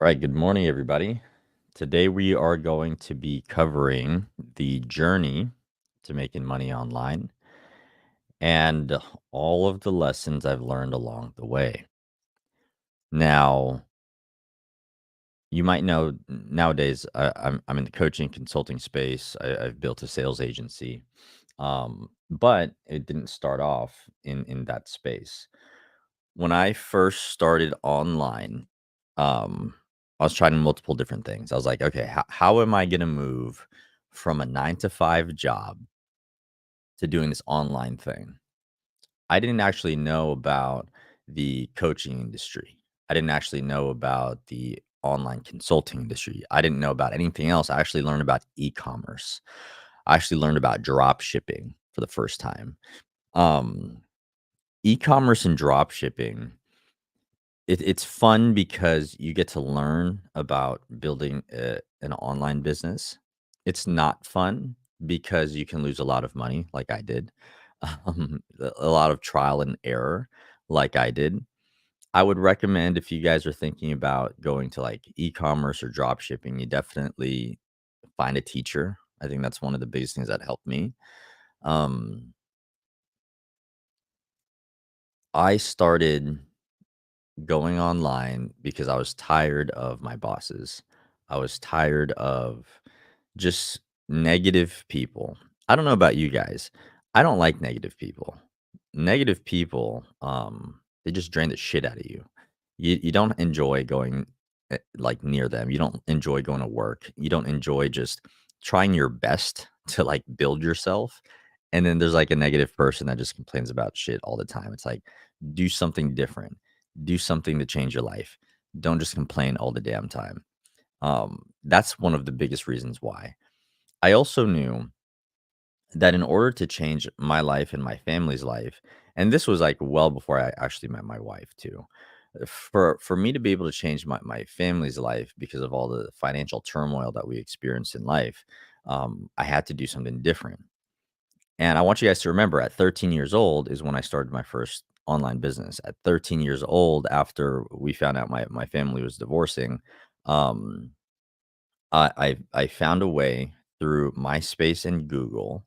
All right, good morning, everybody. Today we are going to be covering the journey to making money online and all of the lessons I've learned along the way. Now, you might know nowadays I'm in the coaching consulting space. I've built a sales agency, but it didn't start off in that space. When I first started online, um, I was trying multiple different things. I was like, okay, how am I going to move from a 9 to 5 job to doing this online thing? I didn't actually know about the coaching industry. I didn't actually know about the online consulting industry. I didn't know about anything else. I actually learned about e-commerce. I actually learned about drop shipping for the first time. Um, E-commerce and drop shipping, it's fun because you get to learn about building an online business. It's not fun because you can lose a lot of money, like I did, a lot of trial and error, like I did. I would recommend if you guys are thinking about going to like e-commerce or drop shipping, you definitely find a teacher. I think that's one of the biggest things that helped me. Um, I started going online because I was tired of my bosses. I was tired of just negative people. I don't know about you guys. I don't like negative people. Negative people, they just drain the shit out of you. You don't enjoy going like near them. You don't enjoy going to work. You don't enjoy just trying your best to like build yourself. And then there's like a negative person that just complains about shit all the time. It's like, do something different. Do something to change your life. Don't just complain all the damn time. That's one of the biggest reasons why. I also knew that in order to change my life and my family's life, and this was like well before I actually met my wife too. For me to be able to change my family's life because of all the financial turmoil that we experienced in life, I had to do something different. And I want you guys to remember at 13 years old is when I started my first online business. At 13 years old, after we found out my family was divorcing, um, I found a way through MySpace and Google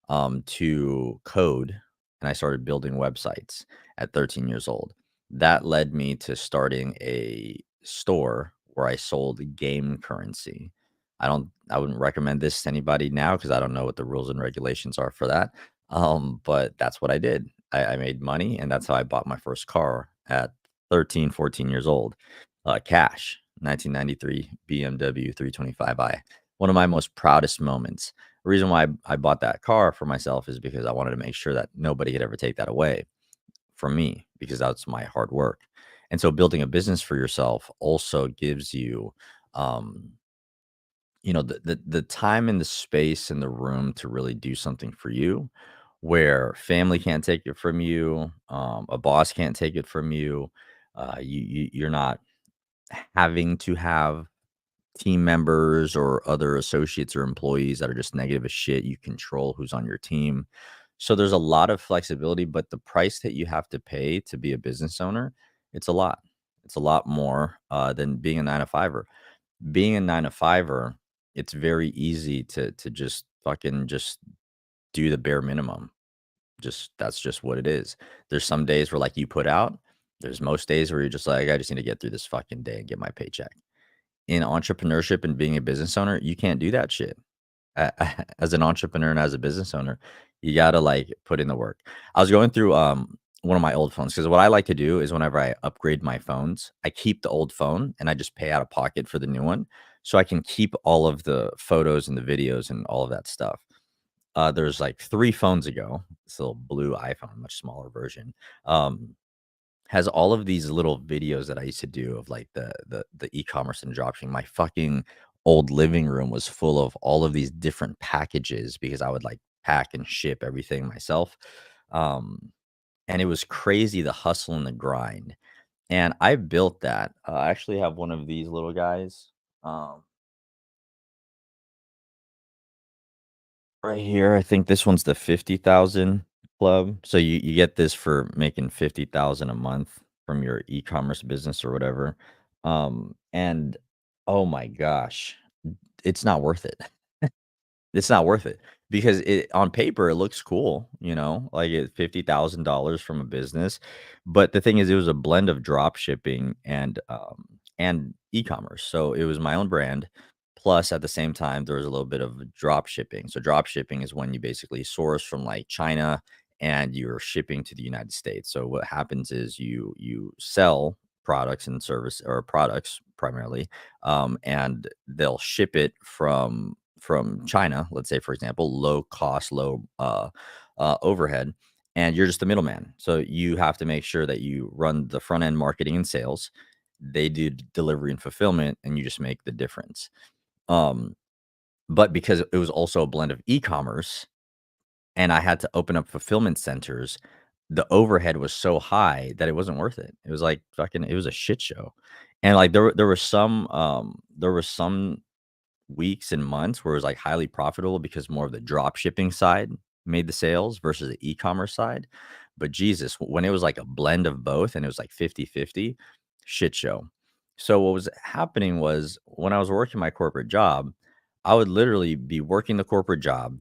to code, and I started building websites at 13 years old. That led me to starting a store where I sold game currency. I wouldn't recommend this to anybody now because I don't know what the rules and regulations are for that. But that's what I did. I made money, and that's how I bought my first car at 13, 14 years old. Cash, 1993 BMW 325i. One of my most proudest moments. The reason why I bought that car for myself is because I wanted to make sure that nobody could ever take that away from me because that's my hard work. And so building a business for yourself also gives you, um, the time and the space and the room to really do something for you where family can't take it from you, a boss can't take it from you. You're not having to have team members or other associates or employees that are just negative as shit. You control who's on your team. So there's a lot of flexibility, but the price that you have to pay to be a business owner, it's a lot. It's a lot more than being a 9 to 5er. Being a 9 to 5er, it's very easy to just fucking just do the bare minimum. Just that's just what it is. There's some days where like you put out. There's most days where you're just like, I just need to get through this fucking day and get my paycheck. In entrepreneurship and being a business owner, you can't do that shit. As an entrepreneur and as a business owner, you gotta, like, put in the work. I was going through, one of my old phones because what I like to do is whenever I upgrade my phones, I keep the old phone and I just pay out of pocket for the new one, so I can keep all of the photos and the videos and all of that stuff. There's, like, 3 phones ago, this little blue iPhone, much smaller version, um has all of these little videos that I used to do of, like, the e-commerce and dropshipping. My fucking old living room was full of all of these different packages because I would, like, pack and ship everything myself, um, and it was crazy the hustle and the grind, and I built that. I actually have one of these little guys, um, right here. I think this one's the 50,000 club, so you get this for making 50,000 a month from your e-commerce business or whatever. And oh my gosh, it's not worth it. It's not worth it because it on paper, it looks cool, like it $50,000 from a business, but the thing is it was a blend of drop shipping and e-commerce. So it was my own brand, plus at the same time, there was a little bit of drop shipping. So drop shipping is when you basically source from like China and you're shipping to the United States. So what happens is you sell products and service or products primarily, and they'll ship it from China, let's say, for example, low cost, low overhead, and you're just the middleman. So you have to make sure that you run the front end marketing and sales. They do delivery and fulfillment, and you just make the difference. Um, but because it was also a blend of e-commerce, and I had to open up fulfillment centers, the overhead was so high that it wasn't worth it. It was like fucking, it was a shit show. And like there were some weeks and months where it was, like, highly profitable because more of the drop shipping side made the sales versus the e-commerce side. But Jesus, when it was, like, a blend of both and it was, like, 50-50, shit show. So what was happening was when I was working my corporate job, I would literally be working the corporate job,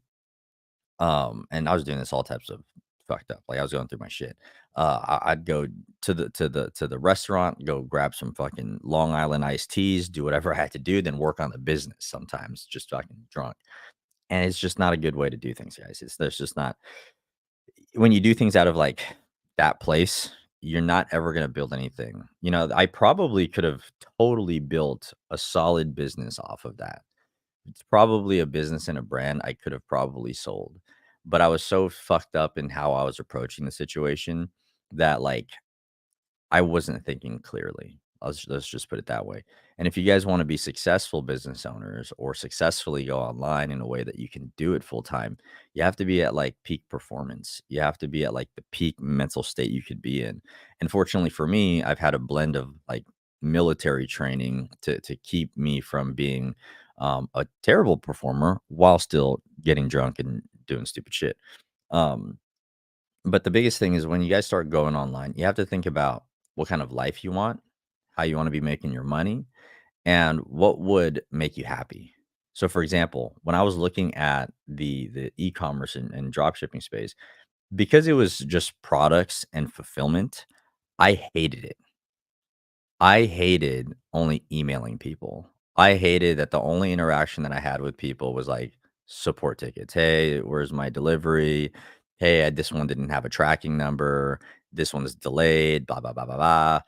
and I was doing this all types of fucked up. Like I was going through my shit. I'd go to the restaurant, go grab some fucking Long Island iced teas, do whatever I had to do, then work on the business. Sometimes just fucking drunk, and it's just not a good way to do things, guys. It's there's just not when you do things out of like that place. You're not ever gonna build anything. I probably could have totally built a solid business off of that. It's probably a business and a brand I could have probably sold, but I was so fucked up in how I was approaching the situation that, like, I wasn't thinking clearly. Let's just put it that way. And if you guys wanna be successful business owners or successfully go online in a way that you can do it full time, you have to be at, like, peak performance. You have to be at, like, the peak mental state you could be in. And fortunately for me, I've had a blend of, like, military training to keep me from being, a terrible performer while still getting drunk and doing stupid shit. Um but the biggest thing is when you guys start going online, you have to think about what kind of life you want, how you wanna be making your money, and what would make you happy. So, for example, when I was looking at the e-commerce and drop shipping space, because it was just products and fulfillment, I hated it. I hated only emailing people. I hated that the only interaction that I had with people was like support tickets. Hey, where's my delivery? Hey, this one didn't have a tracking number. This one's delayed. Blah blah blah blah blah.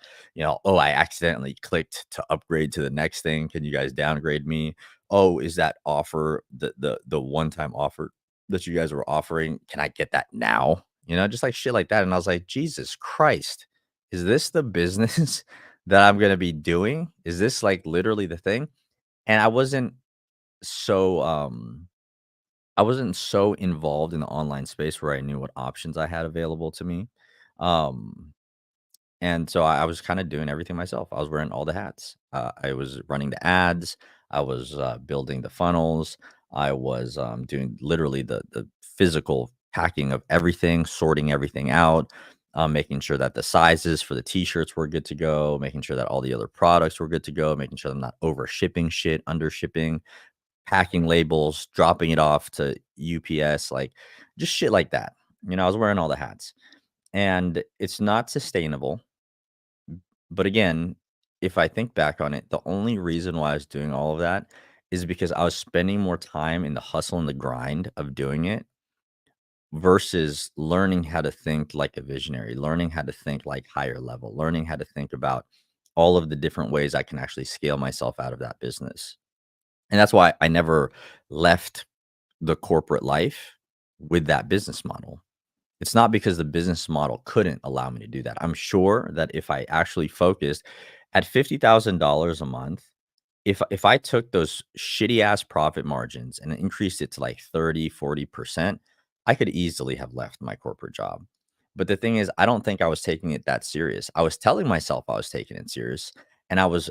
Oh, I accidentally clicked to upgrade to the next thing. Can you guys downgrade me? Oh, is that offer the one time offer that you guys were offering? Can I get that now? Just like shit like that. And I was like, Jesus Christ, is this the business that I'm gonna be doing? Is this, like, literally the thing? And so, I wasn't so involved in the online space where I knew what options I had available to me. Um, and so I was kinda doing everything myself. I was wearing all the hats. I was running the ads, I was, building the funnels, I was, doing literally the physical packing of everything, sorting everything out, making sure that the sizes for the T-shirts were good to go, making sure that all the other products were good to go, making sure I'm not over shipping shit, under shipping, packing labels, dropping it off to UPS, like, just shit like that. I was wearing all the hats, and it's not sustainable. But again, if I think back on it, the only reason why I was doing all of that is because I was spending more time in the hustle and the grind of doing it versus learning how to think like a visionary, learning how to think like higher level, learning how to think about all of the different ways I can actually scale myself out of that business. And that's why I never left the corporate life with that business model. It's not because the business model couldn't allow me to do that. I'm sure that if I actually focused at $50,000 a month, if I took those shitty ass profit margins and increased it to like 30-40%, I could easily have left my corporate job. But the thing is, I don't think I was taking it that serious. I was telling myself I was taking it serious, and I was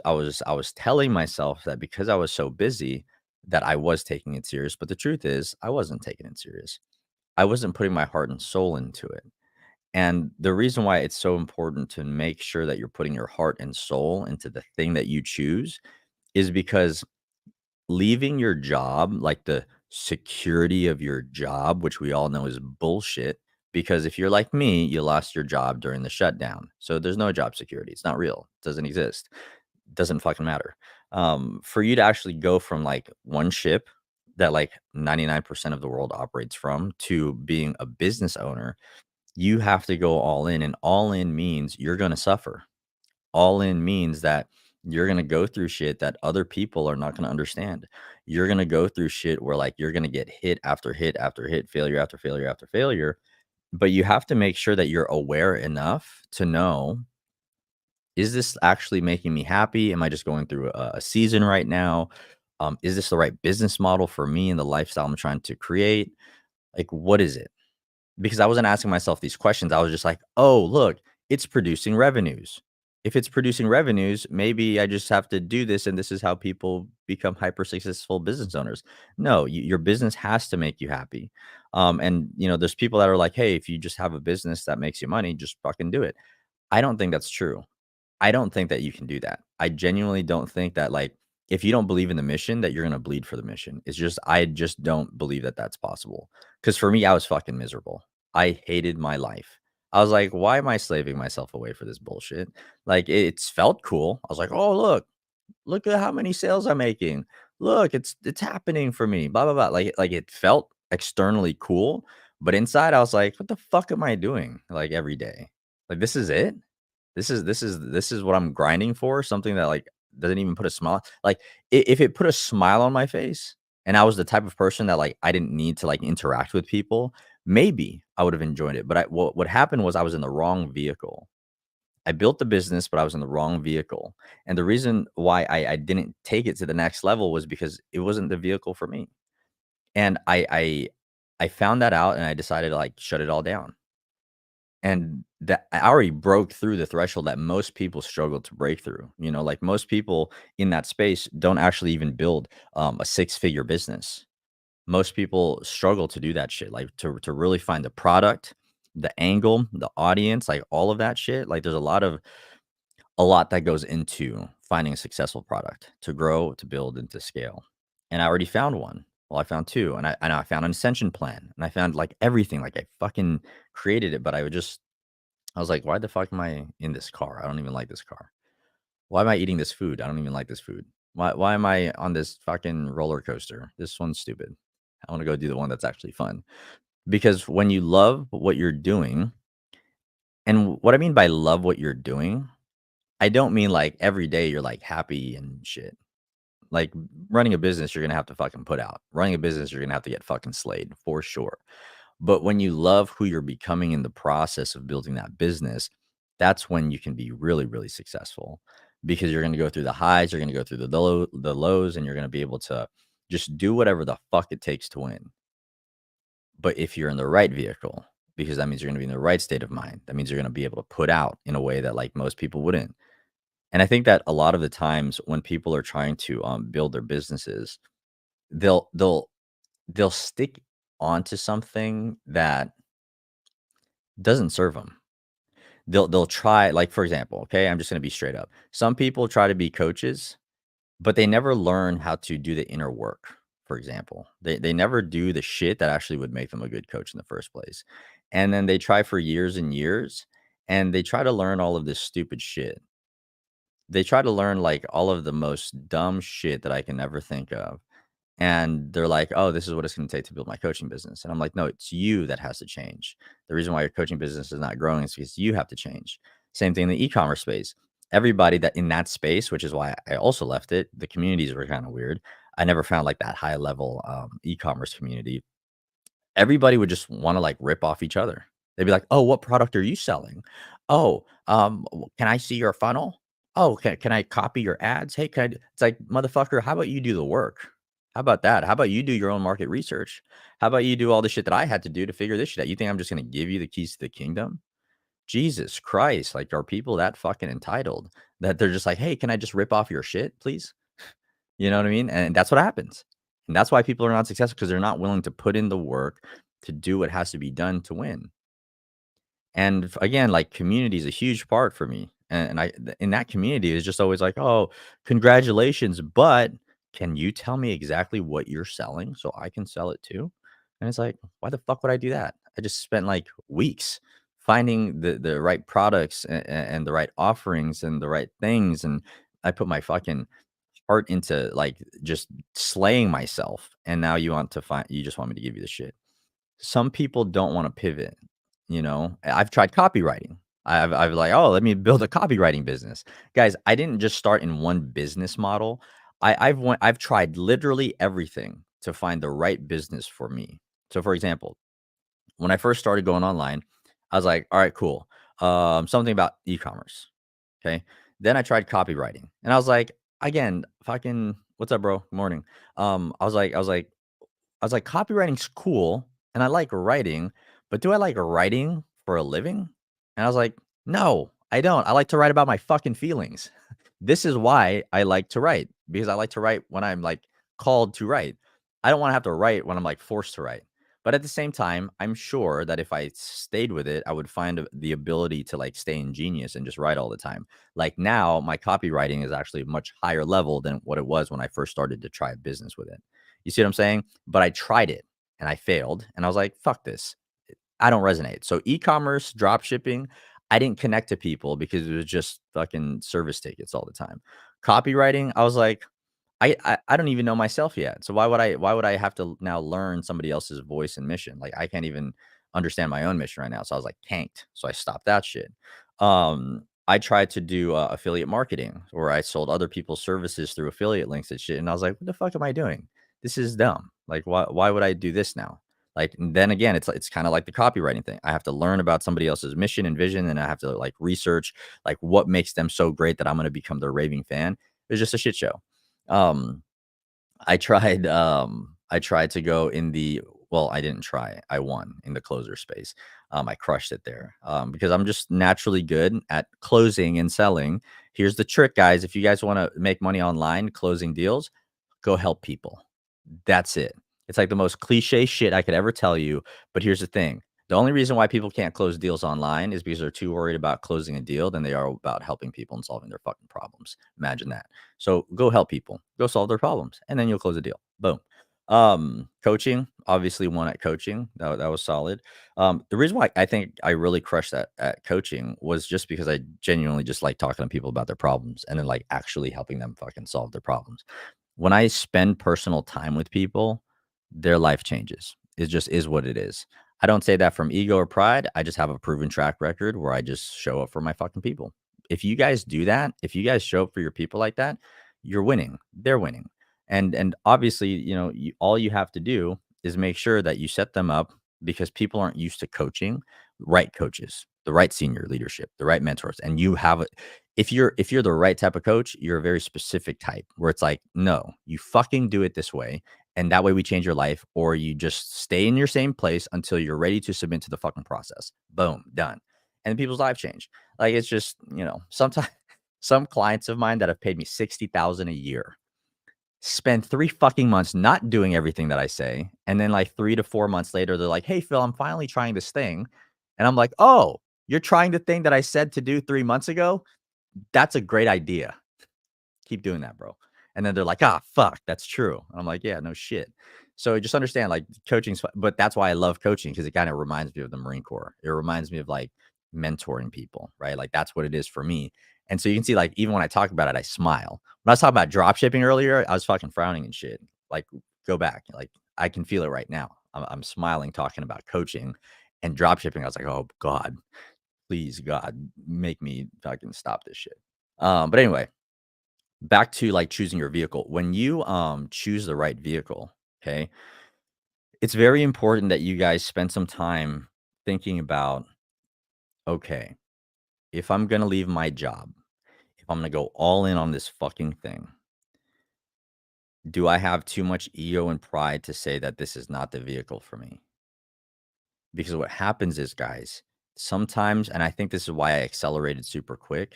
telling myself that because I was so busy that I was taking it serious, but the truth is I wasn't taking it serious. I wasn't putting my heart and soul into it. And the reason why it's so important to make sure that you're putting your heart and soul into the thing that you choose is because leaving your job, like the security of your job, which we all know is bullshit. Because if you're like me, you lost your job during the shutdown. So there's no job security. It's not real. It doesn't exist. Doesn't fucking matter. For you to actually go from like one ship that like 99% of the world operates from to being a business owner, you have to go all in. And all in means you're going to suffer. All in means that you're gonna go through shit that other people are not gonna understand. You're gonna go through shit where, like, you're gonna get hit after hit after hit, failure after failure after failure, but you have to make sure that you're aware enough to know, "Is this actually making me happy? Am I just going through a season right now? Is this the right business model for me and the lifestyle I'm trying to create? Like, what is it?" Because I wasn't asking myself these questions. I was just like, "Oh, look, it's producing revenues. If it's producing revenues, maybe I just have to do this, and this is how people become hyper successful business owners." No, your business has to make you happy. And there's people that are like, "Hey, if you just have a business that makes you money, just fucking do it." I don't think that's true. I don't think that you can do that. I genuinely don't think that, like, if you don't believe in the mission, that you're gonna bleed for the mission. It's just I just don't believe that that's possible. Because for me, I was fucking miserable. I hated my life. I was like, "Why am I slaving myself away for this bullshit?" Like, it's felt cool. I was like, "Oh, look at how many sales I'm making. Look, it's happening for me, blah, blah, blah." Like, it felt externally cool, but inside, I was like, "What the fuck am I doing, like, every day? Like, this is it?" This is what I'm grinding for, something that, like, doesn't even put a smile like, I if it put a smile on my face, and I was the type of person that, like, I didn't need to, like, interact with people, maybe I would've enjoyed it, but what happened was I was in the wrong vehicle. I built the business, but I was in the wrong vehicle, and the reason why I didn't take it to the next level was because it wasn't the vehicle for me, and I found that out, and I decided to, like, shut it all down. And that I already broke through the threshold that most people struggle to break through. Like, most people in that space don't actually even build, a six-figure business. Most people struggle to do that shit, like, to really find the product, the angle, the audience, like, all of that shit. Like, there's a lot that goes into finding a successful product to grow, to build, and to scale. And I already found one. Well, I found 2, and I found an ascension plan, and I found, like, everything. Like, I fucking created it, but I was like, "Why the fuck am I in this car? I don't even like this car. Why am I eating this food? I don't even like this food. Why am I on this fucking roller coaster? This one's stupid. I wanna go do the one that's actually fun." Because when you love what you're doing, and what I mean by love what you're doing, I don't mean, like, every day you're, like, happy and shit. Like, running a business, you're gonna have to fucking put out. Running a business, you're gonna have to get fucking slayed for sure. But when you love who you're becoming in the process of building that business, that's when you can be really, really successful because you're gonna go through the highs, you're gonna go through the lows, and you're gonna be able to just do whatever the fuck it takes to win. But if you're in the right vehicle, because that means you're gonna be in the right state of mind, that means you're gonna be able to put out in a way that, like, most people wouldn't. And I think that a lot of the times when people are trying to build their businesses, they'll they'll they'll stick onto something that doesn't serve them. They'll try, like, for example, okay, I'm just gonna be straight up. Some people try to be coaches, but they never learn how to do the inner work, for example. They never do the shit that actually would make them a good coach in the first place. And then they try for years and years, and they try to learn all of this stupid shit. They try to learn, like, all of the most dumb shit that I can ever think of. And they're like, "Oh, this is what it's gonna take to build my coaching business." And I'm like, "No, it's you that has to change. The reason why your coaching business is not growing is because you have to change." Same thing in the e-commerce space. Everybody that in that space, which is why I also left it, the communities were kinda weird. I never found, like, that high level, e-commerce community. Everybody would just wanna, like, rip off each other. They'd be like, "Oh, what product are you selling? Oh, can I see your funnel? Oh, can I copy your ads? Hey, can I" it's like, "Motherfucker, how about you do the work? How about that? How about you do your own market research? How about you do all the shit that I had to do to figure this shit out? You think I'm just gonna give you the keys to the kingdom? Jesus Christ, like, are people that fucking entitled that they're just like, 'Hey, can I just rip off your shit, please?'" You know what I mean? And that's what happens. And that's why people are not successful because 'cause they're not willing to put in the work to do what has to be done to win. And again, like community is a huge part for me. And in that community is just always like, oh, congratulations. But can you tell me exactly what you're selling so I can sell it too? And it's like, why the fuck would I do that? I just spent like weeks finding the right products and the right offerings and the right things. And I put my fucking heart into like just slaying myself. And now you just want me to give you the shit. Some people don't wanna pivot, you know? I've tried copywriting. I've like, "Oh, let me build a copywriting business." Guys, I didn't just start in one business model. I've tried literally everything to find the right business for me. So, for example, when I first started going online, I was like, "Alright, cool. Something about e-commerce." Okay. Then I tried copywriting, and I was like, again, fucking "What's up, bro? Good morning." I was like, copywriting's cool and I like writing, but do I like writing for a living? And I was like, no, I don't. I like to write about my fucking feelings. This is why I like to write because I like to write when I'm like called to write. I don't want to have to write when I'm like forced to write. But at the same time, I'm sure that if I stayed with it, I would find the ability to like stay ingenious and just write all the time. Like now, my copywriting is actually a much higher level than what it was when I first started to try business with it. You see what I'm saying? But I tried it and I failed and I was like, fuck this. I don't resonate. So e-commerce, drop shipping, I didn't connect to people because it was just fucking service tickets all the time. Copywriting, I was like, I don't even know myself yet. So why would I have to now learn somebody else's voice and mission? Like I can't even understand my own mission right now. So I was like tanked. So I stopped that shit. I tried to do affiliate marketing where I sold other people's services through affiliate links and shit. And I was like, what the fuck am I doing? This is dumb. Like why would I do this now? Like and then again, it's kind of like the copywriting thing. I have to learn about somebody else's mission and vision, and I have to like research like what makes them so great that I'm going to become their raving fan. It was just a shit show. Um, I tried to go in the well, I didn't try. I won in the closer space. I crushed it there. Because I'm just naturally good at closing and selling. Here's the trick, guys. If you guys want to make money online closing deals, go help people. That's it. It's like the most cliche shit I could ever tell you, but here's the thing. The only reason why people can't close deals online is because they're too worried about closing a deal than they are about helping people and solving their fucking problems. Imagine that. So go help people, go solve their problems, and then you'll close a deal. Boom. Coaching, obviously won at coaching. That was solid. The reason why I think I really crushed that at coaching was just because I genuinely just like talking to people about their problems and then like actually helping them fucking solve their problems. When I spend personal time with people, their life changes. It just is what it is. I don't say that from ego or pride. I just have a proven track record where I just show up for my fucking people. If you guys do that, if you guys show up for your people like that, you're winning. They're winning. And obviously, all you have to do is make sure that you set them up because people aren't used to coaching, right coaches, the right senior leadership, the right mentors, and you have if you're the right type of coach, you're a very specific type where it's like, no, you fucking do it this way. And that way we change your life, or you just stay in your same place until you're ready to submit to the fucking process. Boom, done. And people's lives change. Like it's just, sometimes some clients of mine that have paid me 60,000 a year spend 3 fucking months not doing everything that I say. And then like 3 to 4 months later, they're like, hey, Phil, I'm finally trying this thing. And I'm like, oh, you're trying the thing that I said to do 3 months ago? That's a great idea. Keep doing that, bro. And then they're like, ah, fuck, that's true. I'm like, yeah, no shit. So just understand, like, coaching's, but that's why I love coaching because it kind of reminds me of the Marine Corps. It reminds me of like mentoring people, right? Like, that's what it is for me. And so you can see, like, even when I talk about it, I smile. When I was talking about drop shipping earlier, I was fucking frowning and shit. Like, go back. Like, I can feel it right now. I'm smiling talking about coaching and drop shipping. I was like, oh, God, please, God, make me fucking stop this shit. But anyway, back to like choosing your vehicle. When you choose the right vehicle, okay, it's very important that you guys spend some time thinking about, okay, if I'm gonna leave my job, if I'm gonna go all in on this fucking thing, do I have too much ego and pride to say that this is not the vehicle for me? Because what happens is, guys, sometimes, and I think this is why I accelerated super quick.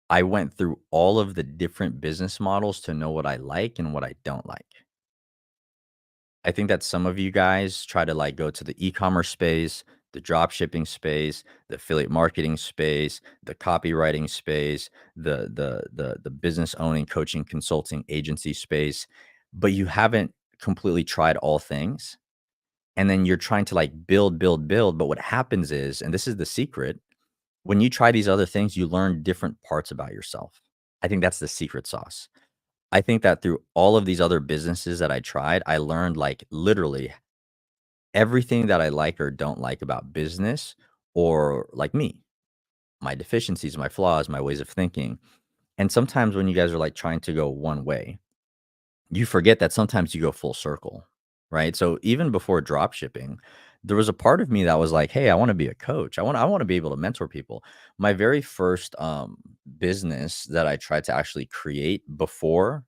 I went through all of the different business models to know what I like and what I don't like. I think that some of you guys try to like go to the e-commerce space, the drop shipping space, the affiliate marketing space, the copywriting space, the business owning, coaching, consulting agency space, but you haven't completely tried all things. And then you're trying to like build, build, build. But what happens is, and this is the secret, when you try these other things, you learn different parts about yourself. I think that's the secret sauce. I think that through all of these other businesses that I tried, I learned like literally everything that I like or don't like about business or like me, my deficiencies, my flaws, my ways of thinking. And sometimes when you guys are like trying to go one way, you forget that sometimes you go full circle, right? So even before drop shipping, there was a part of me that was like, "Hey, I want to be a coach. I want to be able to mentor people." My very first business that I tried to actually create before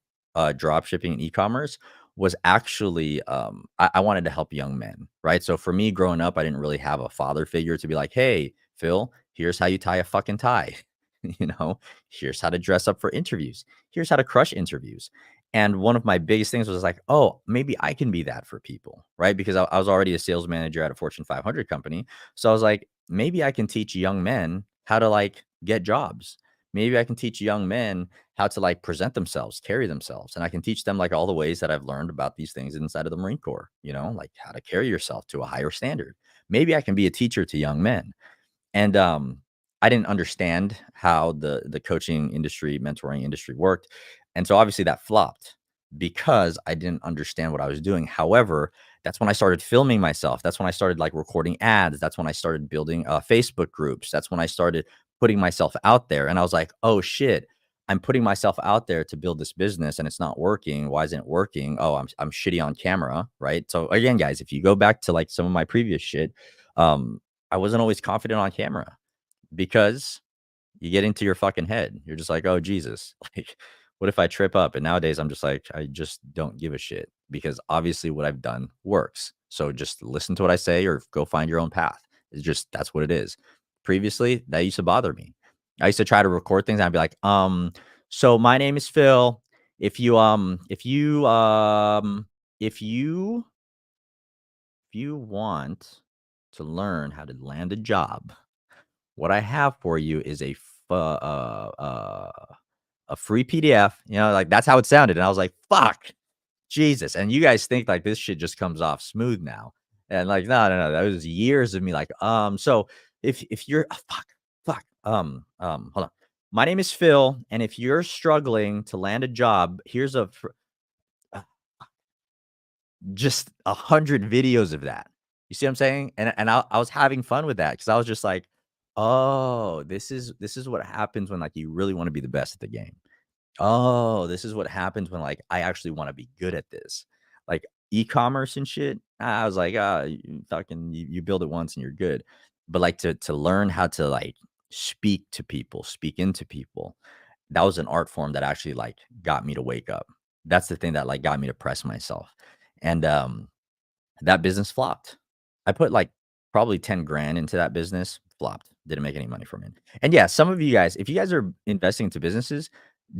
drop shipping and e-commerce was actually I wanted to help young men, right? So for me growing up, I didn't really have a father figure to be like, "Hey, Phil, here's how you tie a fucking tie." you know, here's how to dress up for interviews. Here's how to crush interviews. And one of my biggest things was like, oh, maybe I can be that for people, right? Because I was already a sales manager at a Fortune 500 company. So I was like, maybe I can teach young men how to like get jobs. Maybe I can teach young men how to like present themselves, carry themselves. And I can teach them like all the ways that I've learned about these things inside of the Marine Corps, like how to carry yourself to a higher standard. Maybe I can be a teacher to young men. And, I didn't understand how the coaching industry, mentoring industry worked, and so obviously that flopped because I didn't understand what I was doing. However, that's when I started filming myself. That's when I started, like, recording ads. That's when I started building, Facebook groups. That's when I started putting myself out there, and I was like, "Oh, shit. I'm putting myself out there to build this business, and it's not working. Why isn't it working? Oh, I'm shitty on camera," right? So, again, guys, if you go back to, like, some of my previous shit, um I wasn't always confident on camera because you get into your fucking head. You're just like, "Oh, Jesus, like, what if I trip up?" And nowadays, I'm just like, I just don't give a shit because obviously what I've done works. So just listen to what I say or go find your own path. It's just that's what it is. Previously, that used to bother me. I used to try to record things and I'd be like, so my name is Phil. If you if you want to learn how to land a job, what I have for you is a free PDF, like, that's how it sounded, and I was like, "Fuck, Jesus," and you guys think, like, this shit just comes off smooth now, and, like, no, no, no, that was years of me, like, "So if you're" fuck, hold on. "My name is Phil, and if you're struggling to land a job, here's a fr" uh, just 100 videos of that. You see what I'm saying? And I was having fun with that because I was just like, "Oh, this is what happens when, like, you really wanna be the best at the game. Oh, this is what happens when, like, I actually wanna be good at this." Like, e-commerce and shit, I was like, "Ah, you fucking you build it once and you're good." But, like, to learn how to, like, speak to people, speak into people, that was an art form that actually, like, got me to wake up. That's the thing that, like, got me to press myself. And, that business flopped. I put, like, probably 10 grand into that business, flopped, didn't make any money from it. And, yeah, some of you guys, if you guys are investing into businesses,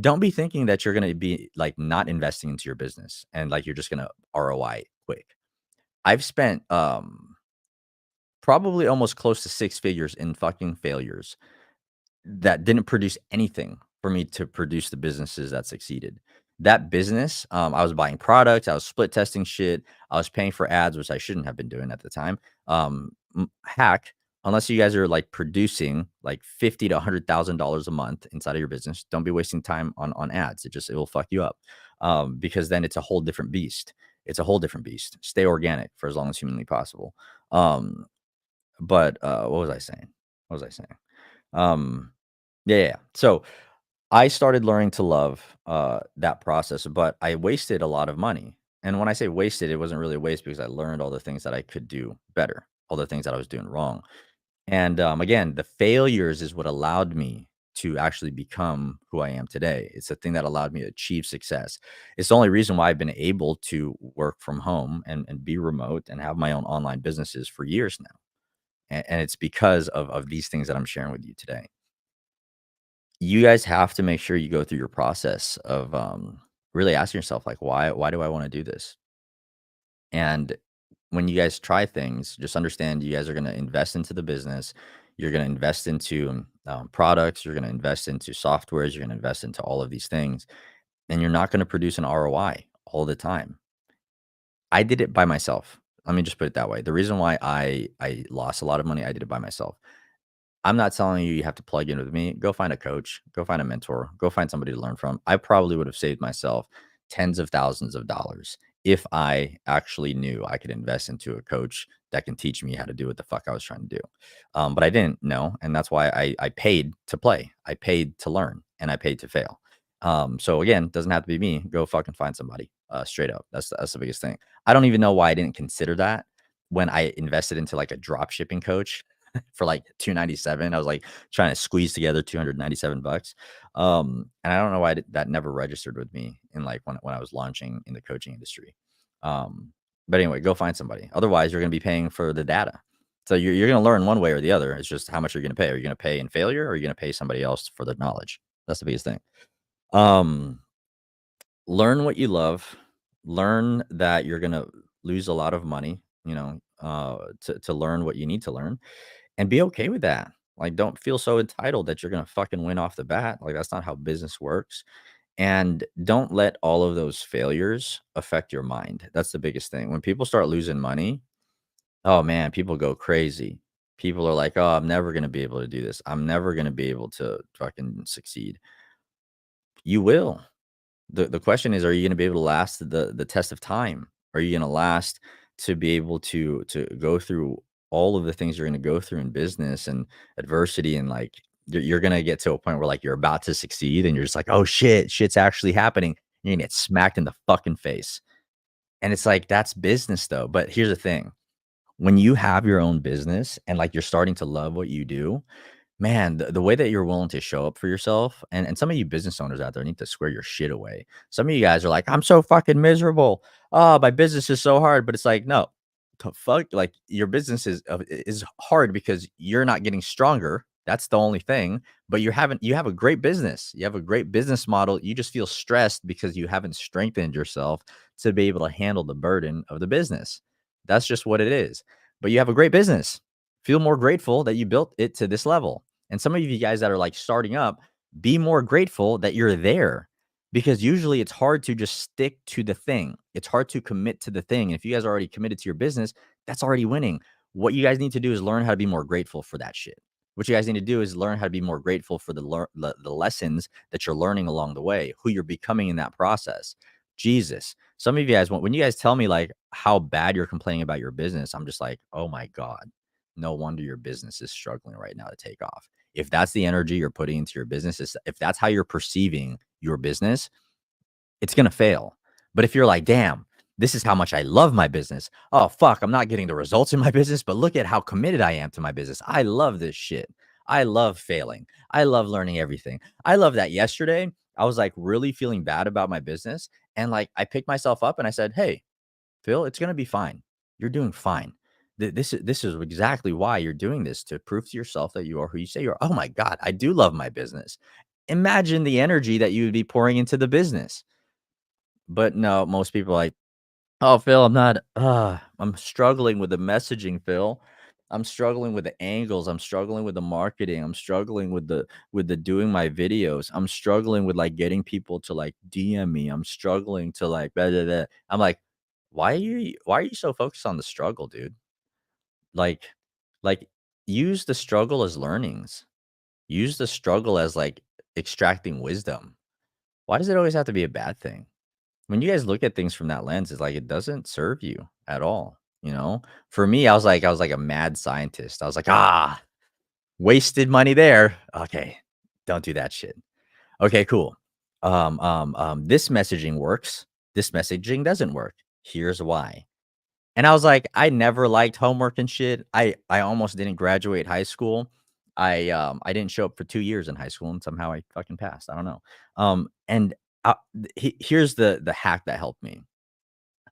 don't be thinking that you're gonna be, like, not investing into your business and, like, you're just gonna ROI quick. I've spent, probably almost close to 6 figures in fucking failures that didn't produce anything for me to produce the businesses that succeeded. That business, I was buying products, I was split testing shit, I was paying for ads, which I shouldn't have been doing at the time. Hack, unless you guys are like producing like 50 to $100,000 a month inside of your business, don't be wasting time on ads. It will fuck you up, because then it's a whole different beast. It's a whole different beast. Stay organic for as long as humanly possible. Um, but what was I saying? What was I saying? Um, yeah, yeah, yeah. So I started learning to love, that process, but I wasted a lot of money. And when I say wasted, it wasn't really a waste because I learned all the things that I could do better, all the things that I was doing wrong. And, again, the failures is what allowed me to actually become who I am today. It's the thing that allowed me to achieve success. It's the only reason why I've been able to work from home and be remote and have my own online businesses for years now. And it's because of these things that I'm sharing with you today. You guys have to make sure you go through your process of, really asking yourself, like, "Why do I wanna do this?" And when you guys try things, just understand you guys are gonna invest into the business. You're gonna invest into, products. You're gonna invest into softwares. You're gonna invest into all of these things, and you're not gonna produce an ROI all the time. I did it by myself. Let me just put it that way. The reason why I lost a lot of money, I did it by myself. I'm not telling you you have to plug in with me. Go find a coach, go find a mentor, go find somebody to learn from. I probably would have saved myself tens of thousands of dollars if I actually knew I could invest into a coach that can teach me how to do what the fuck I was trying to do. But I didn't know. And that's why I paid to play, I paid to learn, and I paid to fail. So again, it doesn't have to be me. Go fucking find somebody. Straight up. That's the biggest thing. I don't even know why I didn't consider that when I invested into like a drop shipping coach for like 297. I was like trying to squeeze together 297 bucks. And I don't know why that never registered with me in like when I was launching in the coaching industry. But anyway, go find somebody. Otherwise, you're going to be paying for the data. So you're going to learn one way or the other. It's just how much you're going to pay. Are you going to pay in failure, or are you going to pay somebody else for the knowledge? That's the biggest thing. Um, Learn what you love. Learn that you're going to lose a lot of money, to learn what you need to learn, and be okay with that. Like, don't feel so entitled that you're gonna fucking win off the bat. Like, that's not how business works. And don't let all of those failures affect your mind. That's the biggest thing. When people start losing money, oh man, people go crazy. People are like, "Oh, I'm never gonna be able to do this. I'm never gonna be able to fucking succeed." You will. The question is, are you gonna be able to last the test of time? Are you gonna last to be able to go through all of the things you're gonna go through in business and adversity, and like you're gonna get to a point where like you're about to succeed and you're just like, oh shit's actually happening. You're gonna get smacked in the fucking face. And it's like that's business though. But here's the thing. When you have your own business and like you're starting to love what you do, man, the way that you're willing to show up for yourself, and some of you business owners out there need to square your shit away. Some of you guys are like, "I'm so fucking miserable. Oh, my business is so hard." But it's like, no, fuck, like your business is hard because you're not getting stronger. That's the only thing. But you have a great business. You have a great business model. You just feel stressed because you haven't strengthened yourself to be able to handle the burden of the business. That's just what it is. But you have a great business. Feel more grateful that you built it to this level. And some of you guys that are like starting up, be more grateful that you're there, because usually it's hard to just stick to the thing. It's hard to commit to the thing. And if you guys are already committed to your business, that's already winning. What you guys need to do is learn how to be more grateful for that shit. What you guys need to do is learn how to be more grateful for the lessons that you're learning along the way, who you're becoming in that process. Jesus, some of you guys, when you guys tell me like how bad you're complaining about your business, I'm just like, oh my God, no wonder your business is struggling right now to take off. If that's the energy you're putting into your business, if that's how you're perceiving your business, it's going to fail. But if you're like, damn, this is how much I love my business. Oh, fuck, I'm not getting the results in my business, but look at how committed I am to my business. I love this shit. I love failing. I love learning everything. I love that yesterday I was like really feeling bad about my business. And like I picked myself up and I said, hey, Phil, it's going to be fine. You're doing fine. This is exactly why you're doing this, to prove to yourself that you are who you say you are. Oh my God, I do love my business. Imagine the energy that you would be pouring into the business. But no, most people are like, oh, Phil, I'm struggling with the messaging, Phil. I'm struggling with the angles. I'm struggling with the marketing. I'm struggling with the doing my videos. I'm struggling with like getting people to like DM me. I'm struggling to like blah, blah, blah. I'm like, why are you so focused on the struggle, dude? Like like use the struggle as learnings. Use the struggle as like extracting wisdom. Why does it always have to be a bad thing? When you guys look at things from that lens, it's like it doesn't serve you at all, you know? For me, I was like a mad scientist. I was like, "Ah, wasted money there. Okay, don't do that shit. Okay, cool. This messaging works. This messaging doesn't work. Here's why." And I was like, I never liked homework and shit. I almost didn't graduate high school. I didn't show up for 2 years in high school, and somehow I fucking passed. I don't know. And here's the hack that helped me.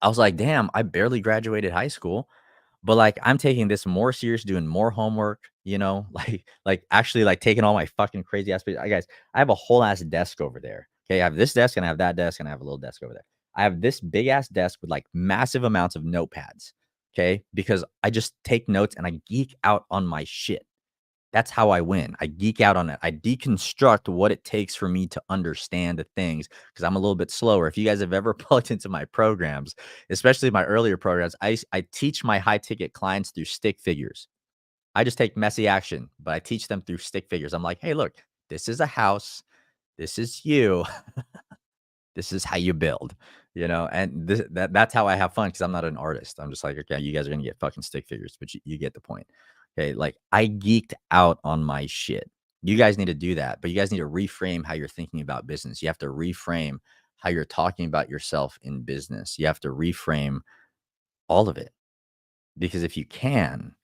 I was like, "Damn, I barely graduated high school, but, like, I'm taking this more serious, doing more homework," like, actually, like, taking all my fucking crazy ass guys, I have a whole ass desk over there, okay? I have this desk, and I have that desk, and I have a little desk over there. I have this big ass desk with, like, massive amounts of notepads, okay? Because I just take notes and I geek out on my shit. That's how I win. I geek out on it. I deconstruct what it takes for me to understand the things because I'm a little bit slower. If you guys have ever plugged into my programs, especially my earlier programs, I teach my high ticket clients through stick figures. I just take messy action, but I teach them through stick figures. I'm like, hey, look, this is a house. This is you. This is how you build, and that's how I have fun because I'm not an artist. I'm just like, okay, you guys are gonna get fucking stick figures, but you get the point. Okay, like I geeked out on my shit. You guys need to do that, but you guys need to reframe how you're thinking about business. You have to reframe how you're talking about yourself in business. You have to reframe all of it because if you can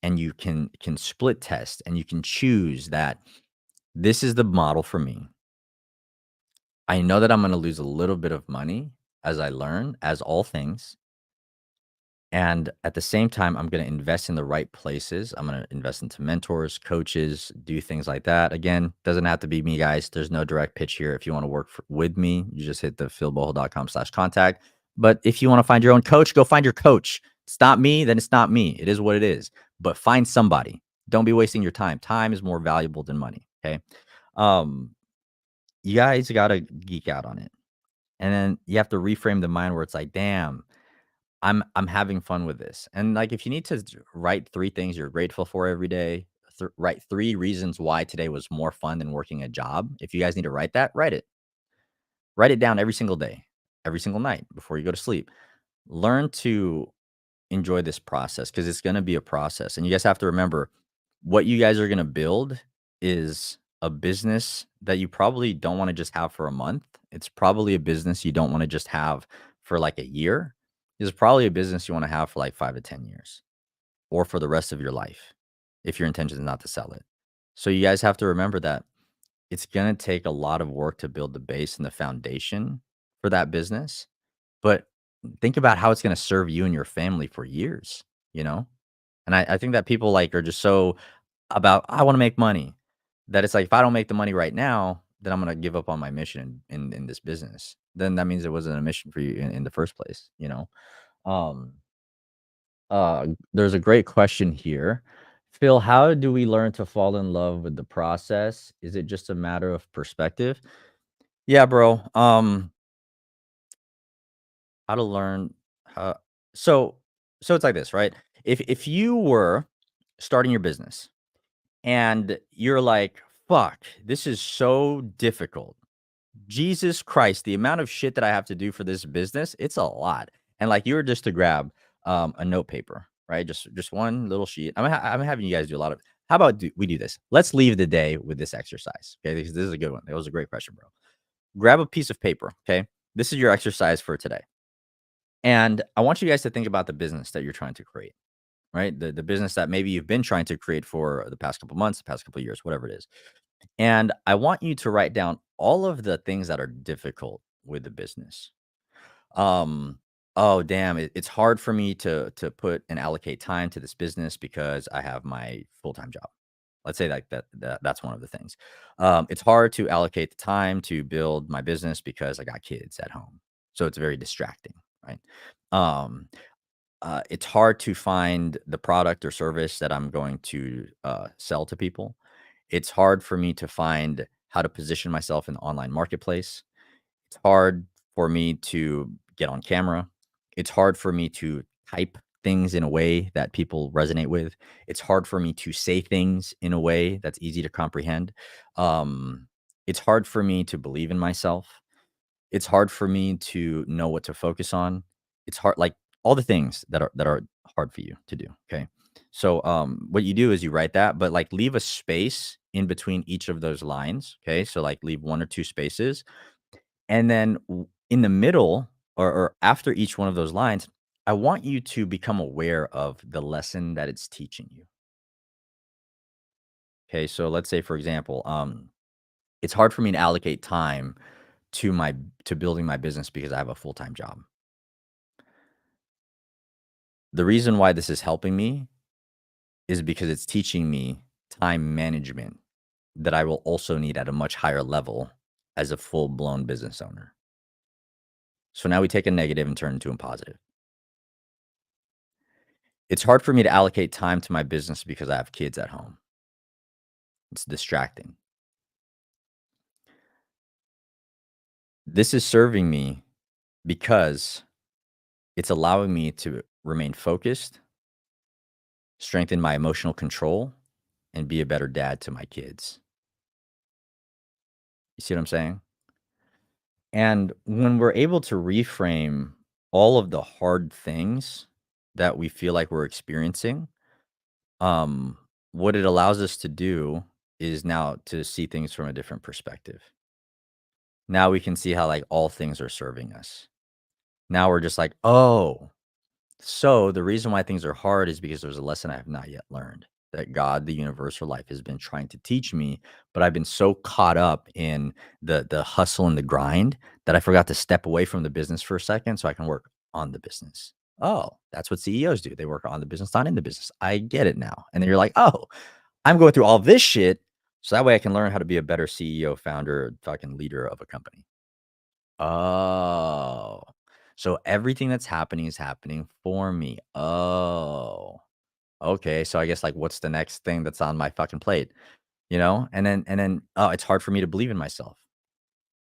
and you can split test and you can choose that this is the model for me. I know that I'm gonna lose a little bit of money as I learn, as all things. And at the same time, I'm gonna invest in the right places. I'm gonna invest into mentors, coaches, do things like that. Again, doesn't have to be me, guys. There's no direct pitch here. If you want to work with me, you just hit the philbohol.com/contact. But if you want to find your own coach, go find your coach. It's not me, then it's not me. It is what it is. But find somebody. Don't be wasting your time. Time is more valuable than money. Okay. Um, you guys gotta geek out on it. And then you have to reframe the mind where it's like, "Damn, I'm having fun with this." And, like, if you need to write 3 things you're grateful for every day, write 3 reasons why today was more fun than working a job. If you guys need to write that, write it. Write it down every single day, every single night before you go to sleep. Learn to enjoy this process because it's gonna be a process, and you guys have to remember what you guys are gonna build is a business that you probably don't wanna just have for a month. It's probably a business you don't wanna just have for, like, a year. It's probably a business you wanna have for, like, 5 to 10 years or for the rest of your life if your intention is not to sell it. So you guys have to remember that it's gonna take a lot of work to build the base and the foundation for that business, but think about how it's gonna serve you and your family for years, you know? And I think that people, like, are just so about, "I wanna make money," that it's like, if I don't make the money right now, then I'm gonna give up on my mission in this business. Then that means it wasn't a mission for you in the first place, you know? Um, there's a great question here. Phil, how do we learn to fall in love with the process? Is it just a matter of perspective? Yeah, bro. How to learn how so so it's like this, right? If you were starting your business and you're like, "Fuck, this is so difficult. Jesus Christ, the amount of shit that I have to do for this business, it's a lot." And like you were just to grab a note paper, right? Just one little sheet. I'm having you guys do a lot of. How about we do this? Let's leave the day with this exercise. Okay, this is a good one. That was a great question, bro. Grab a piece of paper. Okay, this is your exercise for today. And I want you guys to think about the business that you're trying to create, right? The business that maybe you've been trying to create for the past couple months, the past couple years, whatever it is. And I want you to write down all of the things that are difficult with the business. Um, oh damn, it's hard for me to put and allocate time to this business because I have my full-time job. Let's say like that's one of the things. It's hard to allocate the time to build my business because I got kids at home. So it's very distracting, right? Um, it's hard to find the product or service that I'm going to sell to people. It's hard for me to find how to position myself in the online marketplace. It's hard for me to get on camera. It's hard for me to type things in a way that people resonate with. It's hard for me to say things in a way that's easy to comprehend. Um, it's hard for me to believe in myself. It's hard for me to know what to focus on. It's hard, like all the things that are hard for you to do. Okay. So what you do is you write that, but like leave a space in between each of those lines. Okay. So like leave 1 or 2 spaces. And then in the middle or after each one of those lines, I want you to become aware of the lesson that it's teaching you. Okay. So let's say, for example, it's hard for me to allocate time to my to building my business because I have a full-time job. The reason why this is helping me is because it's teaching me time management that I will also need at a much higher level as a full-blown business owner. So now we take a negative and turn it into a positive. It's hard for me to allocate time to my business because I have kids at home. It's distracting. This is serving me because it's allowing me to remain focused, strengthen my emotional control, and be a better dad to my kids. You see what I'm saying? And when we're able to reframe all of the hard things that we feel like we're experiencing, um, what it allows us to do is now to see things from a different perspective. Now we can see how like all things are serving us. Now we're just like, oh, so the reason why things are hard is because there's a lesson I have not yet learned that God, the universe, or life has been trying to teach me, but I've been so caught up in the hustle and the grind that I forgot to step away from the business for a second so I can work on the business. Oh, that's what CEOs do. They work on the business, not in the business. I get it now. And then you're like, oh, I'm going through all this shit so that way I can learn how to be a better CEO, founder, fucking leader of a company. Oh. So everything that's happening is happening for me. Oh. Okay, so I guess, like, what's the next thing that's on my fucking plate, you know? And then, oh, it's hard for me to believe in myself.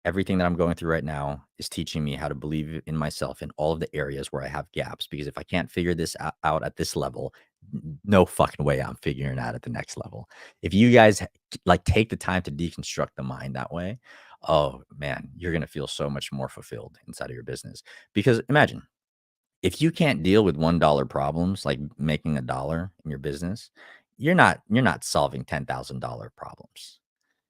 Everything that I'm going through right now is teaching me how to believe in myself in all of the areas where I have gaps, because if I can't figure this out at this level, no fucking way I'm figuring it out at the next level. If you guys like take the time to deconstruct the mind that way, oh man, you're going to feel so much more fulfilled inside of your business. Because imagine if you can't deal with $1 problems, like making a dollar in your business, you're not solving $10,000 problems.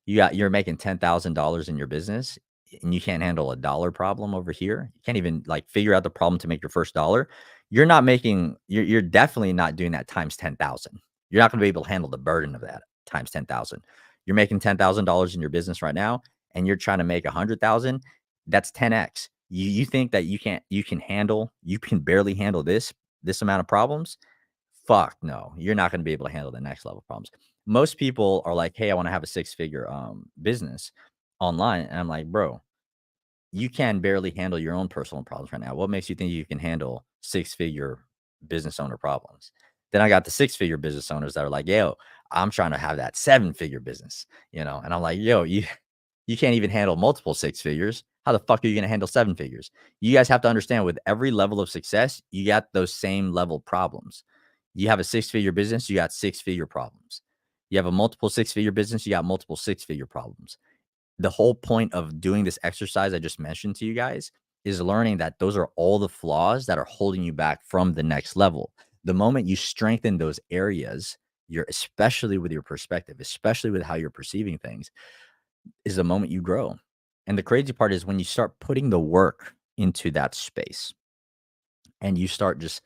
You're making $10,000 in your business and you can't handle a dollar problem over here. You can't even like figure out the problem to make your first dollar. You're definitely not doing that times 10,000. You're not going to be able to handle the burden of that times 10,000. You're making $10,000 in your business right now and you're trying to make 100,000. That's 10x. You think that you can barely handle this amount of problems? Fuck no. You're not gonna be able to handle the next level problems. Most people are like, "Hey, I wanna have a six-figure, business online," and I'm like, "Bro, you can barely handle your own personal problems right now. What makes you think you can handle six-figure business owner problems?" Then I got the six-figure business owners that are like, "Yo, I'm trying to have that seven-figure business," you know? And I'm like, "Yo, you can't even handle multiple six figures. How the fuck are you gonna handle seven figures?" You guys have to understand with every level of success, you got those same level problems. You have a six-figure business, you got six-figure problems. You have a multiple six-figure business, you got multiple six-figure problems. The whole point of doing this exercise I just mentioned to you guys is learning that those are all the flaws that are holding you back from the next level. The moment you strengthen those areas, you're especially with your perspective, especially with how you're perceiving things, is the moment you grow. And the crazy part is when you start putting the work into that space and you start just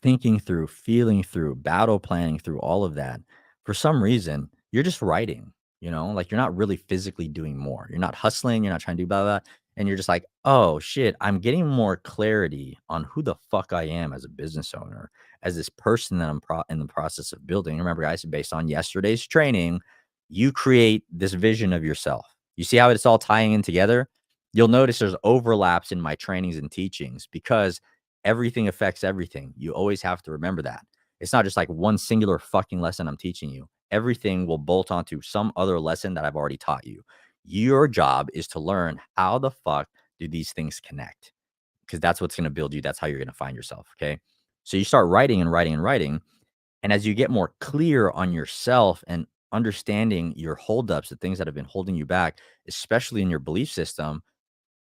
thinking through, feeling through, battle planning through all of that, for some reason, you're just writing, like you're not really physically doing more. You're not hustling, you're not trying to do blah, blah, blah. And you're just like, oh shit, I'm getting more clarity on who the fuck I am as a business owner, as this person that I'm in the process of building. Remember, guys, based on yesterday's training, you create this vision of yourself. You see how it's all tying in together? You'll notice there's overlaps in my trainings and teachings because everything affects everything. You always have to remember that. It's not just like one singular fucking lesson I'm teaching you. Everything will bolt onto some other lesson that I've already taught you. Your job is to learn how the fuck do these things connect, because that's what's going to build you. That's how you're going to find yourself. Okay. So you start writing and writing and writing. And as you get more clear on yourself and understanding your holdups, the things that have been holding you back, especially in your belief system,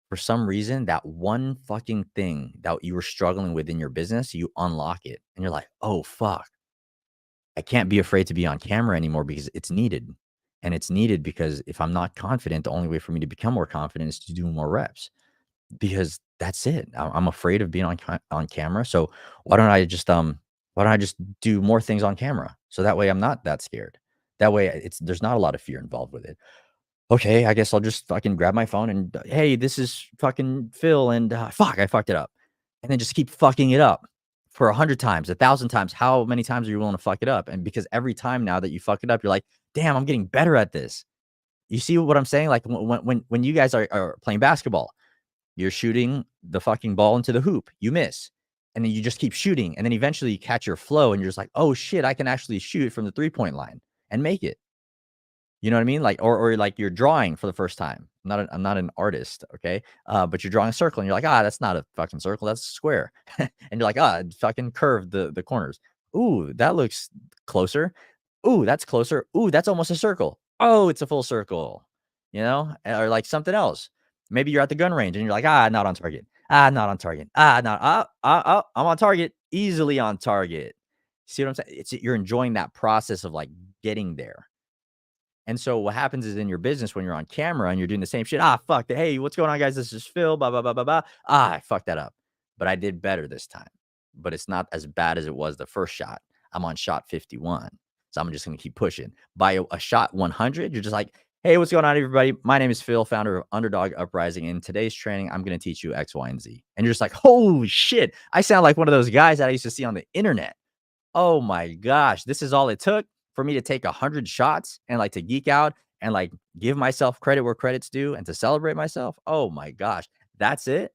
for some reason, that one fucking thing that you were struggling with in your business, you unlock it and you're like, oh, fuck, I can't be afraid to be on camera anymore because it's needed. And it's needed because if I'm not confident, the only way for me to become more confident is to do more reps because that's it. I'm afraid of being on camera. So why don't I just do more things on camera? So that way I'm not that scared. That way there's not a lot of fear involved with it. Okay, I guess I'll just fucking grab my phone and, "Hey, this is fucking Phil, and, fuck, I fucked it up." And then just keep fucking it up for 100 times, 1,000 times. How many times are you willing to fuck it up? And because every time now that you fuck it up, you're like, "Damn, I'm getting better at this." You see what I'm saying? Like, when you guys are playing basketball, you're shooting the fucking ball into the hoop, you miss. and then you just keep shooting, and then eventually you catch your flow, and you're just like, "Oh shit, I can actually shoot from the 3-point line and make it." You know what I mean? Like, or like you're drawing for the first time. I'm not an artist, okay? But you're drawing a circle, and you're like, "Ah, that's not a fucking circle, that's a square." And you're like, "Ah, fucking curve the corners. Ooh, that looks closer. Ooh, that's closer. Ooh, that's almost a circle. Oh, it's a full circle." You know? Or like something else. Maybe you're at the gun range, and you're like, "Ah, not on target. Ah, not on target. Ah, not I'm on target. Easily on target." See what I'm saying? You're enjoying that process of, like, getting there. And so what happens is in your business when you're on camera and you're doing the same shit, "Ah, fuck that. Hey, what's going on, guys? This is Phil, blah, blah, blah, blah, blah. Ah, I fucked that up. But I did better this time. But it's not as bad as it was the first shot. I'm on shot 51. So I'm just gonna keep pushing. By a shot 100, you're just like, hey, what's going on, everybody? My name is Phil, founder of Underdog Uprising. In today's training, I'm gonna teach you X, Y, and Z. And you're just like, holy shit. I sound like one of those guys that I used to see on the internet. Oh my gosh, this is all it took for me to take 100 shots and, like, to geek out and, like, give myself credit where credit's due and to celebrate myself? Oh my gosh, that's it?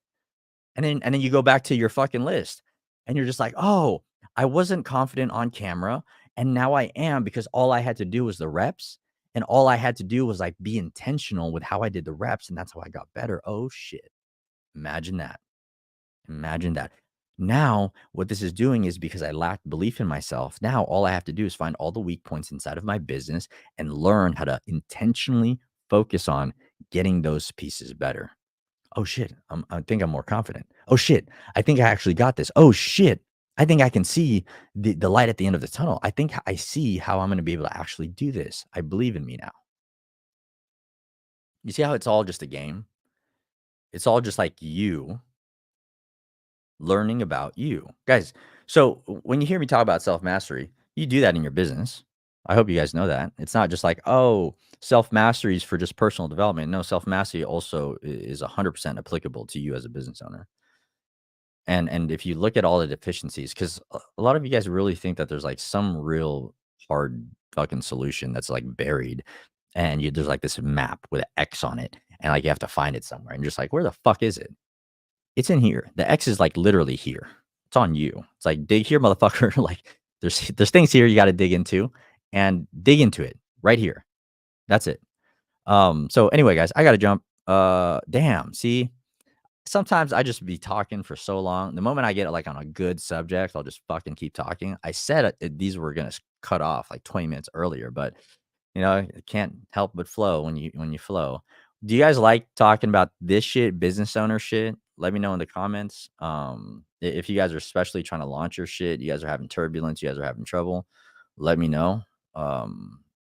And then you go back to your fucking list, and you're just like, "Oh, I wasn't confident on camera, and now I am because all I had to do was the reps, and all I had to do was, like, be intentional with how I did the reps, and that's how I got better." Oh shit. Imagine that. Imagine that. Now, what this is doing is because I lacked belief in myself. Now, all I have to do is find all the weak points inside of my business and learn how to intentionally focus on getting those pieces better. Oh shit, I think I'm more confident. Oh shit, I think I actually got this. Oh shit, I think I can see the light at the end of the tunnel. I think I see how I'm going to be able to actually do this. I believe in me now. You see how it's all just a game? It's all just like you learning about you. Guys, so when you hear me talk about self mastery, you do that in your business. I hope you guys know that. It's not just like, oh, self mastery is for just personal development. No, self mastery also is 100% applicable to you as a business owner. And if you look at all the deficiencies, because a lot of you guys really think that there's like some real hard fucking solution that's like buried, and there's like this map with an X on it, and like you have to find it somewhere, and you're just like, where the fuck is it? It's in here. The X is, like, literally here. It's on you. It's like, "Dig here, motherfucker." Like, there's things here you gotta dig into, and dig into it right here. That's it. So anyway, guys, I gotta jump. Damn, see? Sometimes I just be talking for so long. The moment I get, like, on a good subject, I'll just fucking keep talking. I said, these were gonna cut off, like, 20 minutes earlier, but it can't help but flow when you flow. Do you guys like talking about this shit, business owner shit? Let me know in the comments. If you guys are especially trying to launch your shit, you guys are having turbulence, you guys are having trouble, let me know.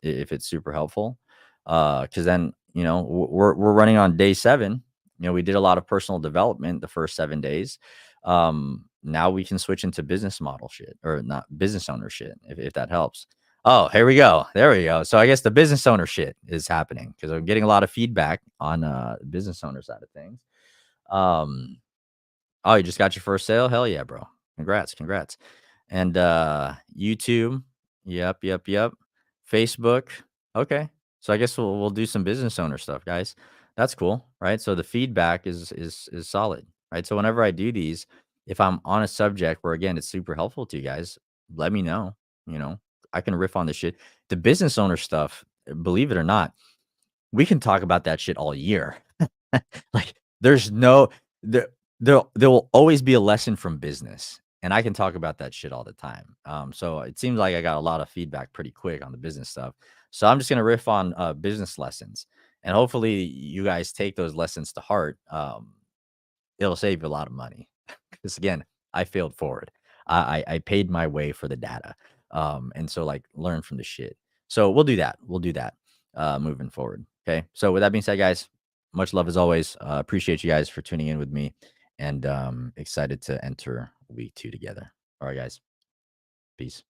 If it's super helpful. Because then we're running on day 7. We did a lot of personal development the first 7 days. Now we can switch into business model shit or not business owner shit if that helps. Oh, here we go. There we go. So I guess the business owner shit is happening because I'm getting a lot of feedback on business owner side of things. Um, oh, you just got your first sale? Hell yeah, bro. Congrats, congrats. And YouTube. Yep, yep, yep. Facebook. Okay. So I guess we'll do some business owner stuff, guys. That's cool, right? So the feedback is solid, right? So whenever I do these, if I'm on a subject where again it's super helpful to you guys, let me know. You know, I can riff on this shit. The business owner stuff, believe it or not, we can talk about that shit all year. Like, there's no there there will always be a lesson from business, and I can talk about that shit all the time. So it seems like I got a lot of feedback pretty quick on the business stuff. So I'm just gonna riff on business lessons, and hopefully you guys take those lessons to heart. It'll save you a lot of money. Because again, I failed forward. I paid my way for the data, and so like learn from the shit. So we'll do that. We'll do that moving forward. Okay. So with that being said, guys, much love as always. Appreciate you guys for tuning in with me, and excited to enter week 2 together. All right, guys. Peace.